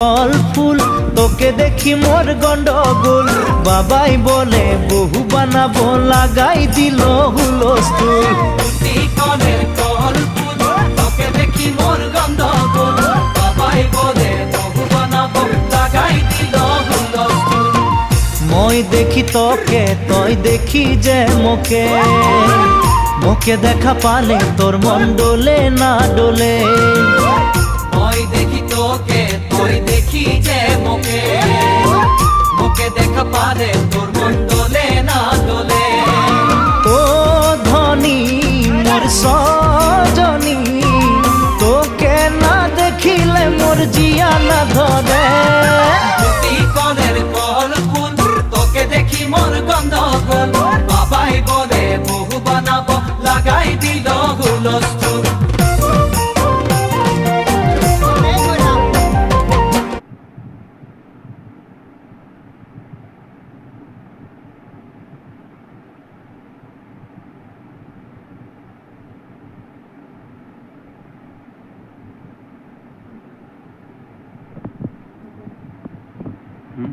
ফল ফুল তোকে দেখি মোর গন্ডগোল, বাবাই বলে বহু বানাবো, লাগাই দিল হুলস্থুল। কনের কল ফুল তোকে দেখি মোর গন্ডগোল, বাবাই বলে বহু বানাবো, লাগাই দিল হুলস্থুল। মই দেখি তোকে তই দেখি যে মোকে, মোকে দেখা পালে তোর মন ডোলে না ডোলে। মই দেখি তোকে তুই দেখি যে মোকে, মোকে দেখা পারে তোর মন দোলে না দোলে। ও ধনী মোর সজনী, তোকে না দেখিলে মোর জিয়া না ধরে। কনের কল ফুল তোকে দেখি মোর গন্ডগোল, বাবাই বলে বহু বানাবো, লাগাই দিল হুলস্থুল। হুম